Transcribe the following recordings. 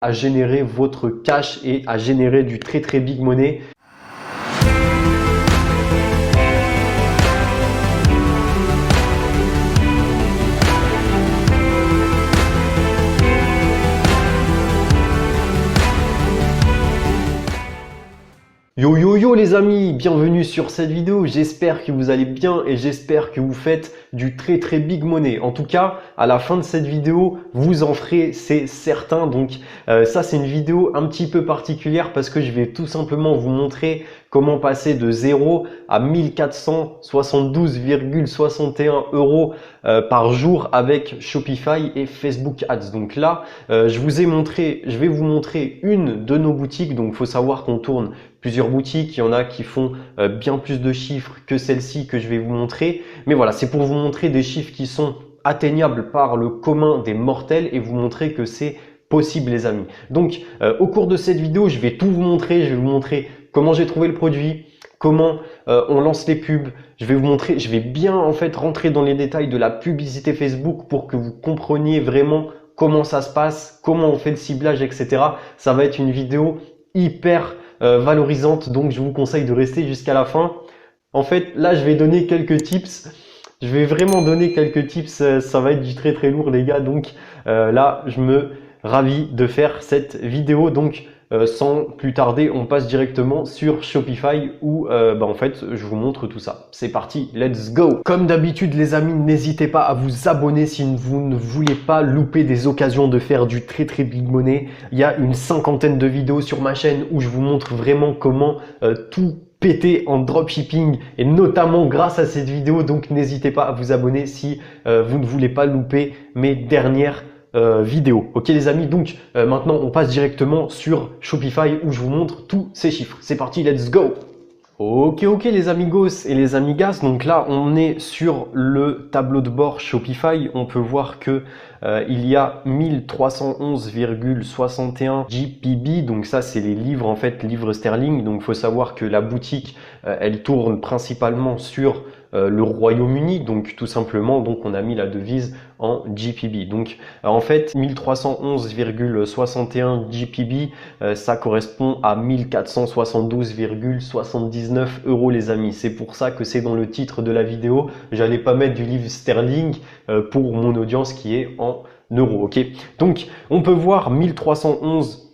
à générer votre cash et à générer du très big money. Yo yo yo les amis, bienvenue sur cette vidéo, j'espère que vous allez bien et j'espère que vous faites du très big money. En tout cas, à la fin de cette vidéo, vous en ferez, c'est certain. Donc ça c'est une vidéo un petit peu particulière parce que je vais tout simplement vous montrer comment passer de 0 à 1472,61 € par jour avec Shopify et Facebook Ads. Donc là, je vais vous montrer une de nos boutiques. Donc il faut savoir qu'on tourne plusieurs boutiques, il y en a qui font bien plus de chiffres que celle-ci que je vais vous montrer. Mais voilà, c'est pour vous montrer des chiffres qui sont atteignables par le commun des mortels et vous montrer que c'est possible les amis. Donc au cours de cette vidéo, je vais tout vous montrer. Je vais vous montrer comment j'ai trouvé le produit, comment on lance les pubs. Je vais bien en fait rentrer dans les détails de la publicité Facebook pour que vous compreniez vraiment comment ça se passe, comment on fait le ciblage, etc. Ça va être une vidéo hyper valorisante, donc je vous conseille de rester jusqu'à la fin. En fait, là, je vais donner quelques tips. Je vais vraiment donner quelques tips. Ça va être du très lourd, les gars. Donc là, je me ravis de faire cette vidéo. Donc sans plus tarder, on passe directement sur Shopify où en fait, je vous montre tout ça. C'est parti, let's go! Comme d'habitude, les amis, n'hésitez pas à vous abonner si vous ne voulez pas louper des occasions de faire du très big money. Il y a une 50aine de vidéos sur ma chaîne où je vous montre vraiment comment tout péter en dropshipping et notamment grâce à cette vidéo. Donc n'hésitez pas à vous abonner si vous ne voulez pas louper mes dernières vidéo. Ok les amis, donc maintenant on passe directement sur Shopify où je vous montre tous ces chiffres. C'est parti, let's go! Ok les amigos et les amigas, donc là on est sur le tableau de bord Shopify. On peut voir que il y a 1311,61 GPB, donc ça c'est les livres en fait, livres sterling. Donc il faut savoir que la boutique elle tourne principalement sur le Royaume-Uni, donc tout simplement donc on a mis la devise en GPB. Donc en fait 1311,61 GPB ça correspond à 1472,79 € les amis. C'est pour ça que c'est dans le titre de la vidéo. J'allais pas mettre du livre sterling pour mon audience qui est en euros. Ok, donc on peut voir 1311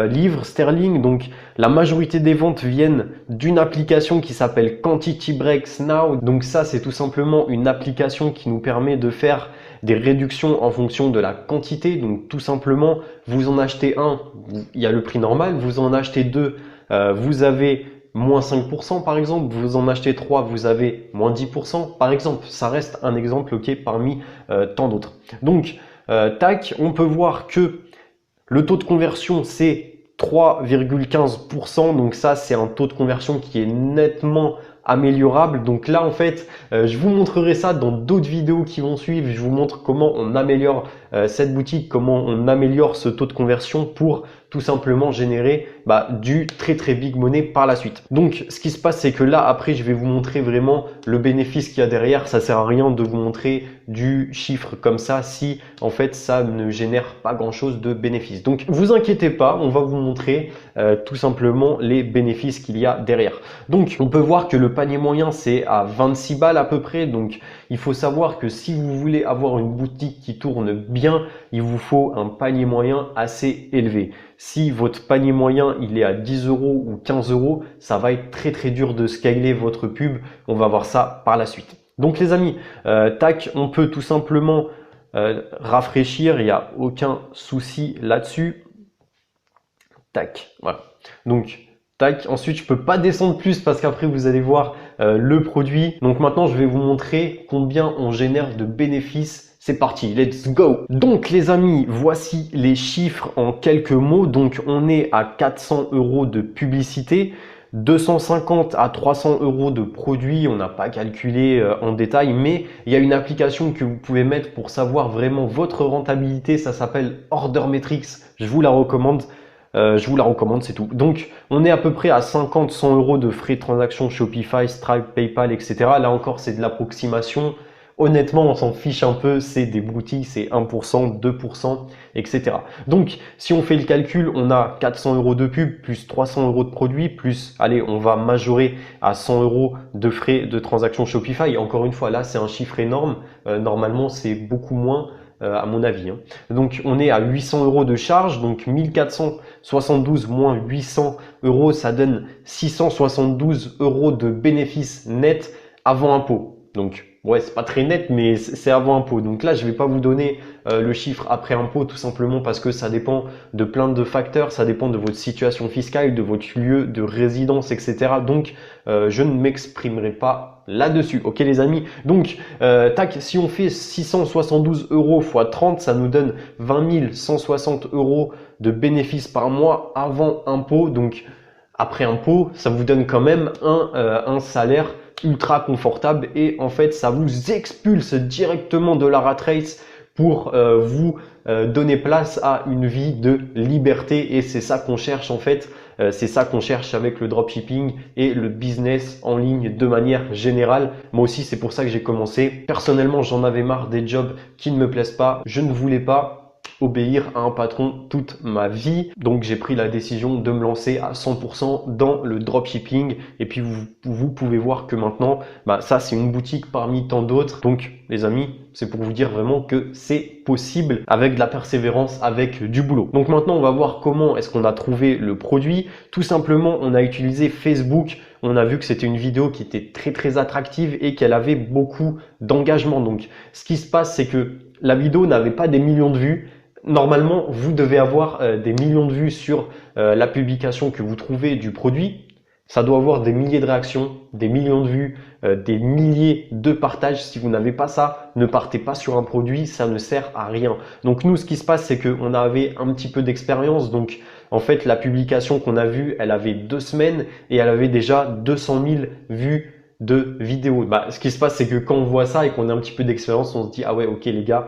livres sterling. Donc la majorité des ventes viennent d'une application qui s'appelle Quantity Breaks Now. Donc ça c'est tout simplement une application qui nous permet de faire des réductions en fonction de la quantité. Donc tout simplement vous en achetez un, il y a le prix normal, vous en achetez deux, vous avez moins 5% par exemple, vous en achetez 3, vous avez moins 10% par exemple. Ça reste un exemple ok parmi tant d'autres. Donc tac, on peut voir que le taux de conversion, c'est 3,15%. Donc ça, c'est un taux de conversion qui est nettement améliorable. Donc là, en fait, je vous montrerai ça dans d'autres vidéos qui vont suivre. Je vous montre comment on améliore cette boutique, comment on améliore ce taux de conversion pour tout simplement générer du très big money par la suite. Donc ce qui se passe, c'est que là après je vais vous montrer vraiment le bénéfice qu'il y a derrière. Ça sert à rien de vous montrer du chiffre comme ça si en fait ça ne génère pas grand chose de bénéfice. Donc vous inquiétez pas, on va vous montrer tout simplement les bénéfices qu'il y a derrière. Donc on peut voir que le panier moyen c'est à 26 balles à peu près. Donc il faut savoir que si vous voulez avoir une boutique qui tourne bien, il vous faut un panier moyen assez élevé. Si votre panier moyen il est à 10 € ou 15 €, ça va être très dur de scaler votre pub. On va voir ça par la suite. Donc les amis, tac, on peut tout simplement rafraîchir, il n'y a aucun souci là-dessus. Tac, voilà. Donc tac, ensuite je peux pas descendre plus parce qu'après vous allez voir le produit. Donc maintenant je vais vous montrer combien on génère de bénéfices. C'est parti, let's go! Donc les amis, voici les chiffres en quelques mots. Donc on est à 400 € de publicité, 250 à 300 € de produits. On n'a pas calculé en détail, mais il y a une application que vous pouvez mettre pour savoir vraiment votre rentabilité. Ça s'appelle Order Metrics. Je vous la recommande. C'est tout. Donc, on est à peu près à 50-100 € de frais de transaction Shopify, Stripe, PayPal, etc. Là encore, c'est de l'approximation. honnêtement, on s'en fiche un peu, c'est des boutiques, c'est 1%, 2%, etc. Donc, si on fait le calcul, on a 400 euros de pub, plus 300 euros de produits, plus, allez, on va majorer à 100 euros de frais de transaction Shopify. Encore une fois, là, c'est un chiffre énorme. Normalement, c'est beaucoup moins. À mon avis. Donc on est à 800 euros de charge, donc 1472 moins 800 euros, ça donne 672 euros de bénéfices nets avant impôt. Donc ouais, c'est pas très net, mais c'est avant impôt. Donc là, je vais pas vous donner le chiffre après impôt, tout simplement parce que ça dépend de plein de facteurs, ça dépend de votre situation fiscale, de votre lieu de résidence, etc. Donc je ne m'exprimerai pas là-dessus. Ok les amis, donc tac, si on fait 672 euros x 30, ça nous donne 20 160 euros de bénéfices par mois avant impôt. Donc après impôt, ça vous donne quand même un salaire ultra confortable et en fait ça vous expulse directement de la rat race pour vous donner place à une vie de liberté, et c'est ça qu'on cherche en fait. C'est ça qu'on cherche avec le dropshipping et le business en ligne de manière générale. Moi aussi, c'est pour ça que j'ai commencé. Personnellement, j'en avais marre des jobs qui ne me plaisent pas. Je ne voulais pas obéir à un patron toute ma vie. Donc j'ai pris la décision de me lancer à 100% dans le dropshipping. Et puis vous pouvez voir que maintenant, ça c'est une boutique parmi tant d'autres. Donc les amis, c'est pour vous dire vraiment que c'est possible avec de la persévérance, avec du boulot. Donc maintenant, on va voir comment est-ce qu'on a trouvé le produit. Tout simplement, on a utilisé Facebook. On a vu que c'était une vidéo qui était très attractive et qu'elle avait beaucoup d'engagement. Donc ce qui se passe, c'est que la vidéo n'avait pas des millions de vues. Normalement, vous devez avoir des millions de vues sur la publication que vous trouvez du produit. Ça doit avoir des milliers de réactions, des millions de vues, des milliers de partages. Si vous n'avez pas ça, ne partez pas sur un produit, ça ne sert à rien. Donc nous, ce qui se passe, c'est qu'on avait un petit peu d'expérience. Donc en fait, la publication qu'on a vue, elle avait 2 semaines et elle avait déjà 200 000 vues de vidéos. Ce qui se passe, c'est que quand on voit ça et qu'on a un petit peu d'expérience, on se dit ah ouais, ok les gars,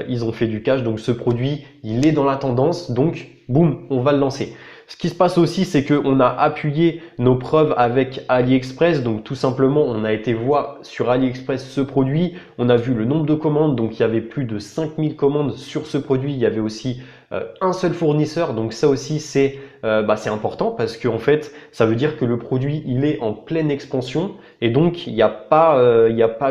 ils ont fait du cash, donc ce produit, il est dans la tendance, donc boum, on va le lancer. Ce qui se passe aussi, c'est qu'on a appuyé nos preuves avec AliExpress. Donc tout simplement, on a été voir sur AliExpress ce produit. On a vu le nombre de commandes. Donc il y avait plus de 5000 commandes sur ce produit. Il y avait aussi un seul fournisseur. Donc ça aussi, c'est important parce qu'en fait, ça veut dire que le produit, il est en pleine expansion. Et donc, il n'y a pas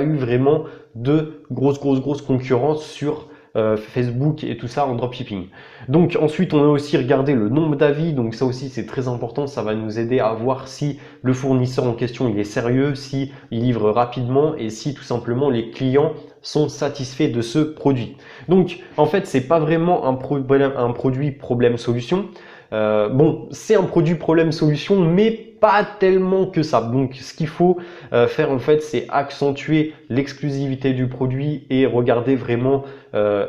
eu vraiment de grosse concurrence sur Facebook et tout ça en dropshipping. Donc ensuite, on a aussi regardé le nombre d'avis. Donc ça aussi, c'est très important. Ça va nous aider à voir si le fournisseur en question, il est sérieux, si il livre rapidement et si tout simplement les clients sont satisfaits de ce produit. Donc en fait, c'est pas vraiment un produit problème-solution. C'est un produit problème-solution, mais pas tellement que ça. Donc ce qu'il faut faire en fait, c'est accentuer l'exclusivité du produit et regarder vraiment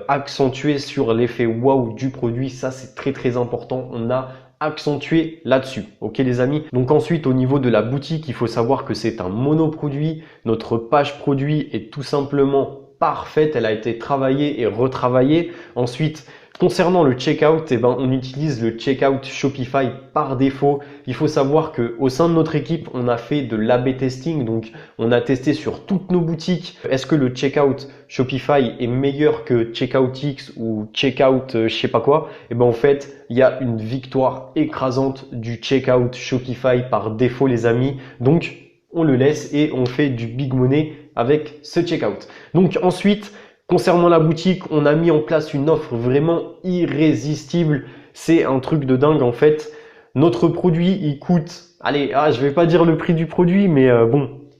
accentuer sur l'effet waouh du produit. Ça, c'est très important. On a accentué là-dessus. Ok les amis. Donc ensuite, au niveau de la boutique, il faut savoir que c'est un monoproduit. Notre page produit est tout simplement parfaite. Elle a été travaillée et retravaillée. Ensuite, concernant le checkout, on utilise le checkout Shopify par défaut. Il faut savoir que au sein de notre équipe, on a fait de l'A/B testing. Donc, on a testé sur toutes nos boutiques. Est-ce que le checkout Shopify est meilleur que Checkout-X ou Checkout je sais pas quoi? En fait, il y a une victoire écrasante du checkout Shopify par défaut, les amis. Donc, on le laisse et on fait du big money avec ce checkout. Donc ensuite, concernant la boutique, on a mis en place une offre vraiment irrésistible. C'est un truc de dingue en fait. Notre produit, il coûte, je vais pas dire le prix du produit, mais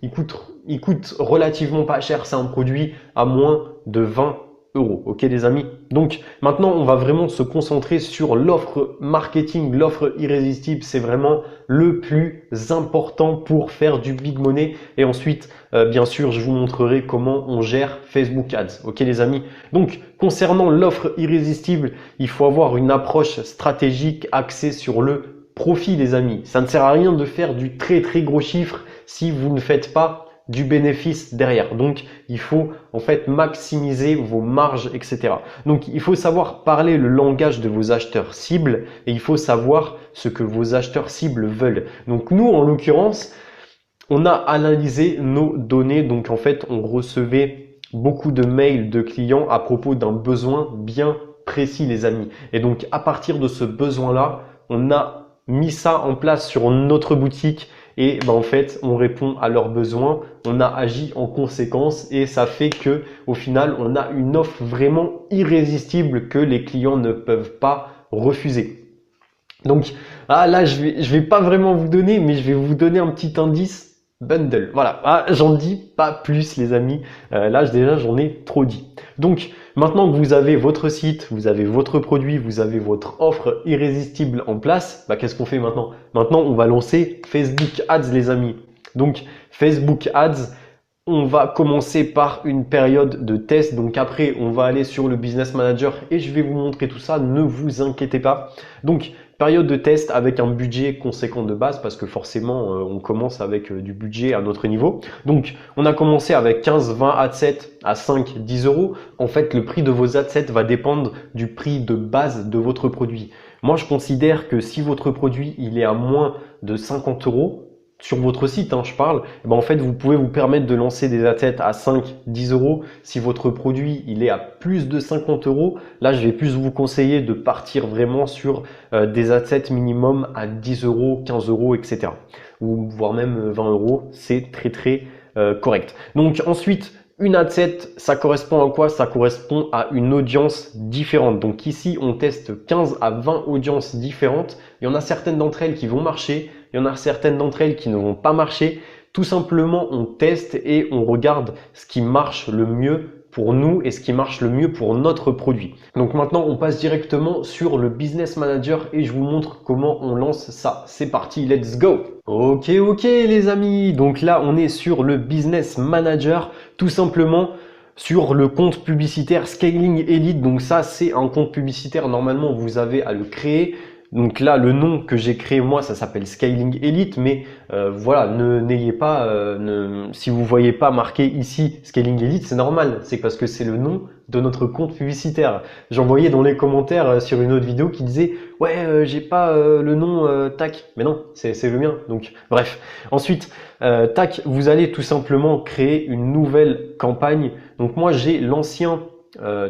il coûte relativement pas cher. C'est un produit à moins de 20 euros. Ok les amis? Donc maintenant, on va vraiment se concentrer sur l'offre marketing, l'offre irrésistible. C'est vraiment le plus important pour faire du big money. Et ensuite, bien sûr, je vous montrerai comment on gère Facebook Ads. Ok les amis? Donc concernant l'offre irrésistible, il faut avoir une approche stratégique axée sur le profit, les amis. Ça ne sert à rien de faire du très gros chiffre si vous ne faites pas du bénéfice derrière. Donc, il faut en fait maximiser vos marges, etc. Donc, il faut savoir parler le langage de vos acheteurs cibles et il faut savoir ce que vos acheteurs cibles veulent. Donc, nous, en l'occurrence, on a analysé nos données. Donc, en fait, on recevait beaucoup de mails de clients à propos d'un besoin bien précis, les amis. Et donc, à partir de ce besoin-là, on a mis ça en place sur notre boutique et en fait, on répond à leurs besoins, on a agi en conséquence et ça fait que au final, on a une offre vraiment irrésistible que les clients ne peuvent pas refuser. Donc, là, je vais pas vraiment vous donner, mais je vais vous donner un petit indice. Bundle, voilà, j'en dis pas plus les amis, là déjà j'en ai trop dit. Donc maintenant que vous avez votre site, vous avez votre produit, vous avez votre offre irrésistible en place, qu'est-ce qu'on fait maintenant? Maintenant on va lancer Facebook Ads les amis. Donc Facebook Ads, on va commencer par une période de test, donc après on va aller sur le Business Manager et je vais vous montrer tout ça, ne vous inquiétez pas. Donc période de test avec un budget conséquent de base parce que forcément on commence avec du budget à notre niveau. Donc on a commencé avec 15, 20 adsets à 5, 10 euros. En fait le prix de vos adsets va dépendre du prix de base de votre produit. Moi je considère que si votre produit il est à moins de 50 euros, sur votre site, je parle, en fait, vous pouvez vous permettre de lancer des adsets à 5, 10 euros. Si votre produit, il est à plus de 50 euros, là, je vais plus vous conseiller de partir vraiment sur des adsets minimum à 10 euros, 15 euros, etc. Ou voire même 20 euros, c'est très correct. Donc ensuite, une adset, ça correspond à quoi? Ça correspond à une audience différente. Donc ici, on teste 15 à 20 audiences différentes. Il y en a certaines d'entre elles qui vont marcher. Il y en a certaines d'entre elles qui ne vont pas marcher. Tout simplement, on teste et on regarde ce qui marche le mieux pour nous et ce qui marche le mieux pour notre produit. Donc maintenant, on passe directement sur le Business Manager et je vous montre comment on lance ça. C'est parti, let's go! Ok les amis, donc là on est sur le Business Manager, tout simplement sur le compte publicitaire Scaling Elite. Donc ça c'est un compte publicitaire, normalement vous avez à le créer. Donc là, le nom que j'ai créé moi, ça s'appelle Scaling Elite, mais voilà, n'ayez pas, si vous voyez pas marqué ici Scaling Elite, c'est normal, c'est parce que c'est le nom de notre compte publicitaire. J'en voyais dans les commentaires sur une autre vidéo qui disait ouais, j'ai pas le nom tac, mais non, c'est le mien. Donc bref. Ensuite, tac, vous allez tout simplement créer une nouvelle campagne. Donc moi, j'ai l'ancien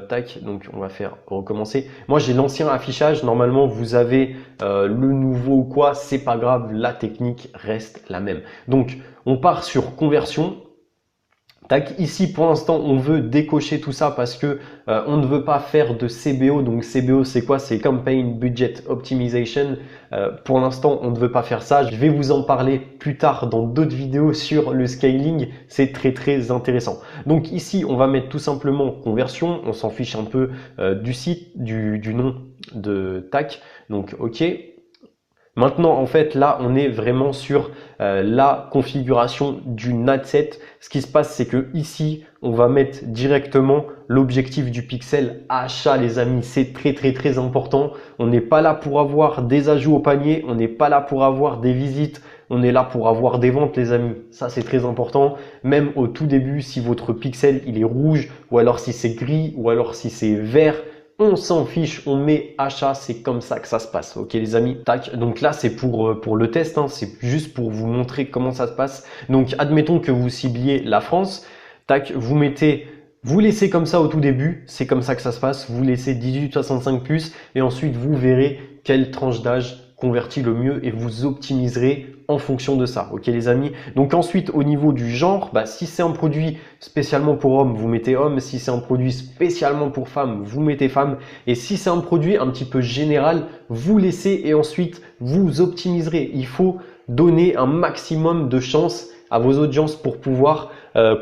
tac, donc on va faire recommencer. Moi j'ai l'ancien affichage, normalement vous avez le nouveau ou quoi, c'est pas grave, la technique reste la même. Donc on part sur conversion. Tac, ici pour l'instant on veut décocher tout ça parce que on ne veut pas faire de CBO. Donc CBO c'est quoi? C'est Campaign Budget Optimization. Pour l'instant on ne veut pas faire ça. Je vais vous en parler plus tard dans d'autres vidéos sur le scaling. C'est très intéressant. Donc ici on va mettre tout simplement conversion. On s'en fiche un peu du site, du nom de tac. Donc ok. Maintenant, en fait, là, on est vraiment sur la configuration d'une adset. Ce qui se passe, c'est que ici, on va mettre directement l'objectif du pixel achat, les amis. C'est très important. On n'est pas là pour avoir des ajouts au panier. On n'est pas là pour avoir des visites. On est là pour avoir des ventes, les amis. Ça, c'est très important. Même au tout début, si votre pixel, il est rouge, ou alors si c'est gris, ou alors si c'est vert, on s'en fiche, on met achat, c'est comme ça que ça se passe. Ok les amis, tac. Donc là c'est pour le test, c'est juste pour vous montrer comment ça se passe. Donc admettons que vous cibliez la France, tac, vous laissez comme ça au tout début, c'est comme ça que ça se passe. Vous laissez 18-65+ et ensuite vous verrez quelle tranche d'âge convertit le mieux et vous optimiserez en fonction de ça. Ok les amis. Donc ensuite au niveau du genre, si c'est un produit spécialement pour hommes, vous mettez homme. Si c'est un produit spécialement pour femmes, vous mettez femme. Et si c'est un produit un petit peu général, vous laissez et ensuite vous optimiserez. Il faut donner un maximum de chance à vos audiences pour pouvoir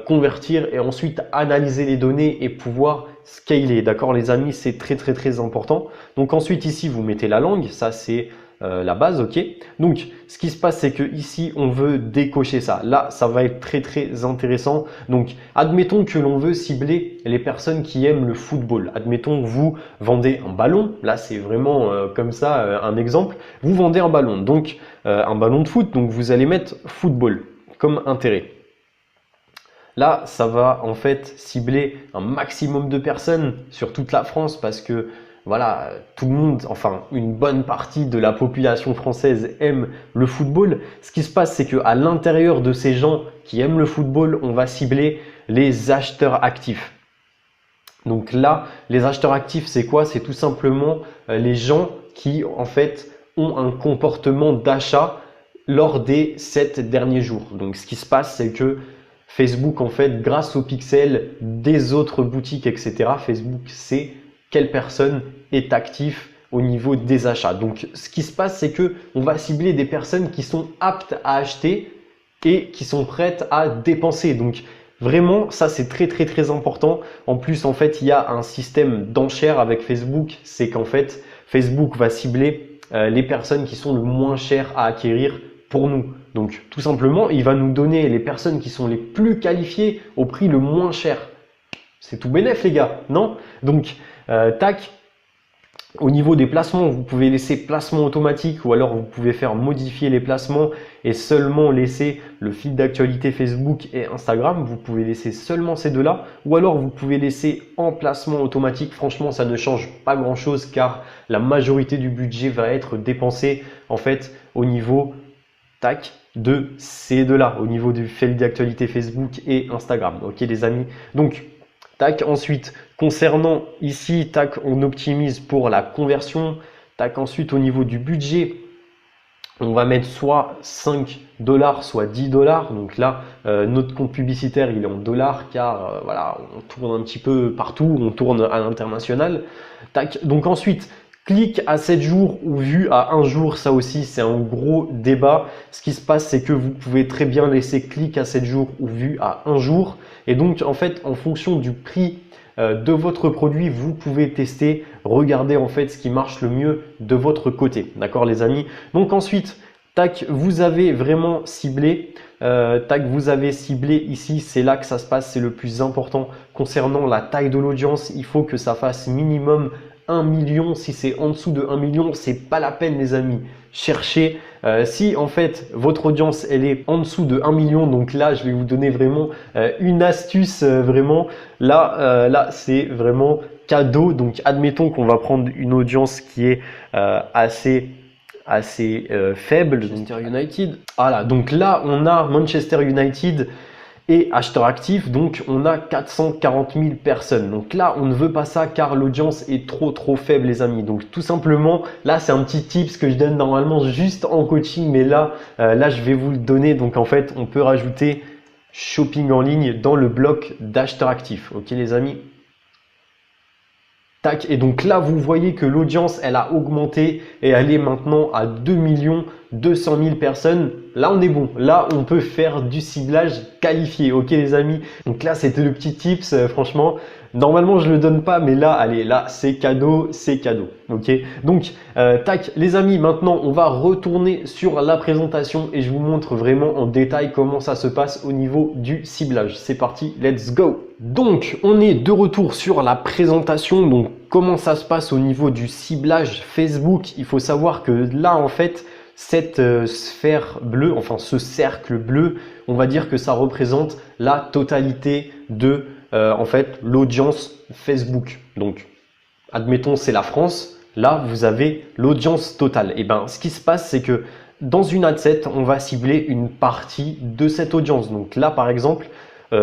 convertir et ensuite analyser les données et pouvoir scaler. D'accord les amis, c'est très important. Donc ensuite ici vous mettez la langue, ça c'est la base, ok. Donc ce qui se passe c'est que ici on veut décocher ça. Là ça va être très intéressant. Donc admettons que l'on veut cibler les personnes qui aiment le football. Admettons que vous vendez un ballon. Là c'est vraiment comme ça un exemple. Vous vendez un ballon, donc un ballon de foot. Donc vous allez mettre football comme intérêt. Là, ça va en fait cibler un maximum de personnes sur toute la France parce que voilà, tout le monde, enfin une bonne partie de la population française aime le football. Ce qui se passe, c'est qu'à l'intérieur de ces gens qui aiment le football, on va cibler les acheteurs actifs. Donc là, les acheteurs actifs, c'est quoi? C'est tout simplement les gens qui en fait ont un comportement d'achat lors des 7 derniers jours. Donc ce qui se passe, c'est que Facebook, en fait, grâce aux pixels des autres boutiques, etc., Facebook sait quelle personne est active au niveau des achats. Donc ce qui se passe, c'est que on va cibler des personnes qui sont aptes à acheter et qui sont prêtes à dépenser. Donc vraiment, ça c'est très important. En plus, en fait, il y a un système d'enchères avec Facebook. C'est qu'en fait, Facebook va cibler les personnes qui sont le moins chères à acquérir pour nous. Donc tout simplement, il va nous donner les personnes qui sont les plus qualifiées au prix le moins cher. C'est tout bénef les gars, non? Donc tac. Au niveau des placements, vous pouvez laisser placement automatique ou alors vous pouvez faire modifier les placements et seulement laisser le fil d'actualité Facebook et Instagram. Vous pouvez laisser seulement ces deux-là ou alors vous pouvez laisser en placement automatique. Franchement, ça ne change pas grand-chose car la majorité du budget va être dépensé en fait au niveau tac de ces deux-là, au niveau du fil d'actualité Facebook et Instagram. Ok les amis, donc tac, ensuite, concernant ici, tac, on optimise pour la conversion. Tac, ensuite, au niveau du budget, on va mettre soit 5 $, soit 10 $. Donc là, notre compte publicitaire, il est en dollars car voilà, on tourne un petit peu partout, on tourne à l'international. Tac, donc ensuite, clic à 7 jours ou vue à 1 jour, ça aussi c'est un gros débat. Ce qui se passe, c'est que vous pouvez très bien laisser clic à 7 jours ou vue à 1 jour. Et donc en fait, en fonction du prix de votre produit, vous pouvez tester, regarder en fait ce qui marche le mieux de votre côté. D'accord les amis? Donc ensuite, tac, vous avez vraiment ciblé. Tac, vous avez ciblé ici, c'est là que ça se passe, c'est le plus important. Concernant la taille de l'audience, il faut que ça fasse minimum 1 million. Si c'est en dessous de 1 million, c'est pas la peine les amis. Cherchez. Si en fait votre audience elle est en dessous de 1 million, donc là je vais vous donner vraiment une astuce vraiment. Là c'est vraiment cadeau. Donc admettons qu'on va prendre une audience qui est assez faible. Manchester United. Voilà, donc là on a Manchester United et acheteur actif, donc on a 440 000 personnes. Donc là, on ne veut pas ça car l'audience est trop faible les amis. Donc tout simplement, là c'est un petit tips que je donne normalement juste en coaching, mais là je vais vous le donner. Donc en fait, on peut rajouter shopping en ligne dans le bloc d'acheteur actif. Ok les amis? Tac, et donc là vous voyez que l'audience elle a augmenté et elle est maintenant à 2 200 000 personnes. Là on est bon, là on peut faire du ciblage qualifié. Ok les amis, donc là c'était le petit tips. Franchement normalement je le donne pas, mais là allez, là c'est cadeau, c'est cadeau. Ok, donc tac les amis, maintenant on va retourner sur la présentation et je vous montre vraiment en détail comment ça se passe au niveau du ciblage. C'est parti, let's go. Donc on est de retour sur la présentation. Donc comment ça se passe au niveau du ciblage Facebook? Il faut savoir que là en fait cette sphère bleue, enfin ce cercle bleu, on va dire que ça représente la totalité de en fait l'audience Facebook. Donc admettons c'est la France, là vous avez l'audience totale. Et ben ce qui se passe, c'est que dans une ad set, on va cibler une partie de cette audience. Donc là par exemple,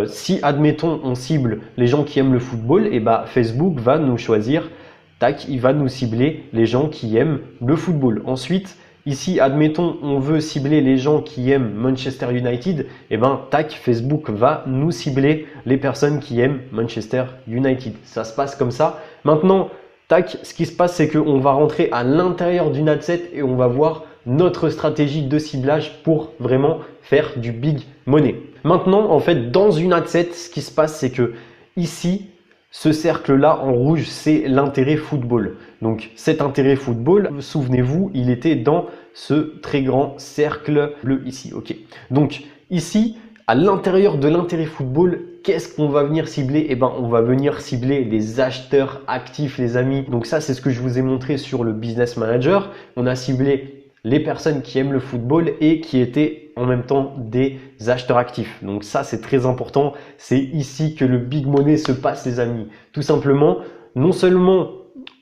si admettons on cible les gens qui aiment le football, et ben Facebook va nous choisir, tac, il va nous cibler les gens qui aiment le football. Ensuite ici, admettons, on veut cibler les gens qui aiment Manchester United, et ben tac, Facebook va nous cibler les personnes qui aiment Manchester United. Ça se passe comme ça. Maintenant, tac, ce qui se passe, c'est qu'on va rentrer à l'intérieur d'une ad set et on va voir notre stratégie de ciblage pour vraiment faire du big money. Maintenant, en fait, dans une ad set, ce qui se passe, c'est que ici, ce cercle-là en rouge, c'est l'intérêt football. Donc cet intérêt football, souvenez-vous, il était dans ce très grand cercle bleu ici. Ok. Donc ici, à l'intérieur de l'intérêt football, qu'est-ce qu'on va venir cibler? Eh ben, on va venir cibler les acheteurs actifs, les amis. Donc ça, c'est ce que je vous ai montré sur le Business Manager. On a ciblé les personnes qui aiment le football et qui étaient en même temps des acheteurs actifs. Donc ça, c'est très important. C'est ici que le big money se passe, les amis. Tout simplement, non seulement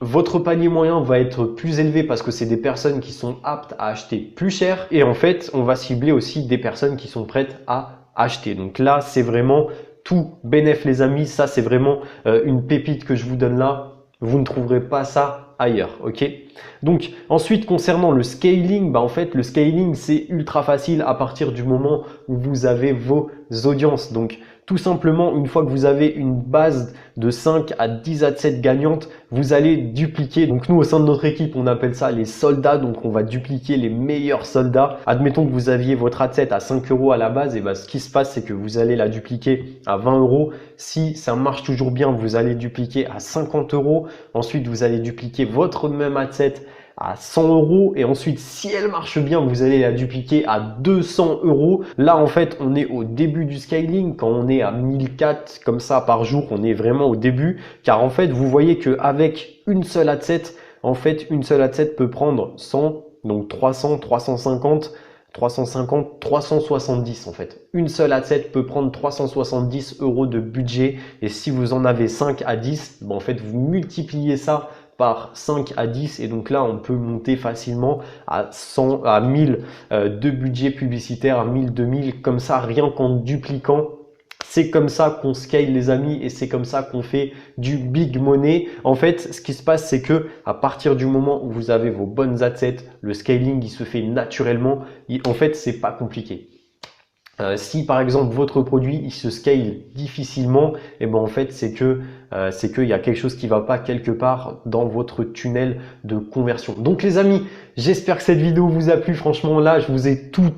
votre panier moyen va être plus élevé parce que c'est des personnes qui sont aptes à acheter plus cher. Et en fait, on va cibler aussi des personnes qui sont prêtes à acheter. Donc là, c'est vraiment tout bénef les amis. Ça, c'est vraiment une pépite que je vous donne là. Vous ne trouverez pas ça ailleurs, ok? Donc ensuite, concernant le scaling, en fait, le scaling, c'est ultra facile à partir du moment où vous avez vos audiences. Donc tout simplement, une fois que vous avez une base de 5 à 10 adsets gagnantes, vous allez dupliquer. Donc nous, au sein de notre équipe, on appelle ça les soldats. Donc on va dupliquer les meilleurs soldats. Admettons que vous aviez votre adset à 5 euros à la base, et ce qui se passe, c'est que vous allez la dupliquer à 20 euros. Si ça marche toujours bien, vous allez dupliquer à 50 euros. Ensuite, vous allez dupliquer votre même adset à 100 euros, et ensuite si elle marche bien, vous allez la dupliquer à 200 euros. Là en fait, on est au début du scaling. Quand on est à 1004 comme ça par jour, on est vraiment au début, car en fait vous voyez que avec une seule adset, en fait une seule adset peut prendre 100, donc 300, 350, 350, 370 en fait. Une seule adset peut prendre 370 euros de budget, et si vous en avez 5 à 10, en fait vous multipliez ça par 5 à 10, et donc là on peut monter facilement à 100, à 1000 de budget publicitaire, à 1000, 2000 comme ça, rien qu'en dupliquant. C'est comme ça qu'on scale les amis, et c'est comme ça qu'on fait du big money. En fait, ce qui se passe, c'est que à partir du moment où vous avez vos bonnes adsets, le scaling il se fait naturellement. En fait, c'est pas compliqué. Si par exemple votre produit il se scale difficilement, et en fait c'est qu'il y a quelque chose qui va pas quelque part dans votre tunnel de conversion. Donc les amis, j'espère que cette vidéo vous a plu. Franchement là, je vous ai tout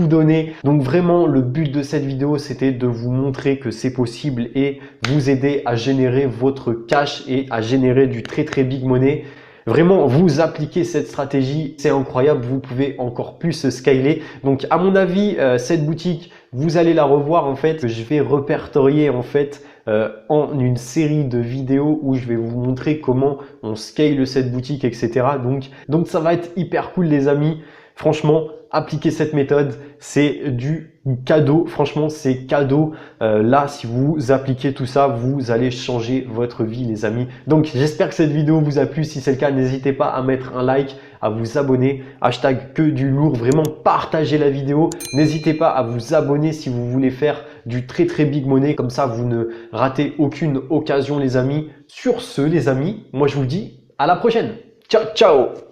donné. Donc vraiment le but de cette vidéo, c'était de vous montrer que c'est possible et vous aider à générer votre cash et à générer du très big money. Vraiment, vous appliquez cette stratégie, c'est incroyable, vous pouvez encore plus scaler. Donc à mon avis, cette boutique, vous allez la revoir en fait. Je vais répertorier en fait en une série de vidéos où je vais vous montrer comment on scale cette boutique, etc. Donc ça va être hyper cool les amis. Franchement, appliquez cette méthode, c'est du cadeau. Franchement, c'est cadeau. Là, si vous appliquez tout ça, vous allez changer votre vie, les amis. Donc, j'espère que cette vidéo vous a plu. Si c'est le cas, n'hésitez pas à mettre un like, à vous abonner. Hashtag que du lourd. Vraiment, partagez la vidéo. N'hésitez pas à vous abonner si vous voulez faire du très big money. Comme ça, vous ne ratez aucune occasion, les amis. Sur ce, les amis, moi, je vous dis à la prochaine. Ciao, ciao!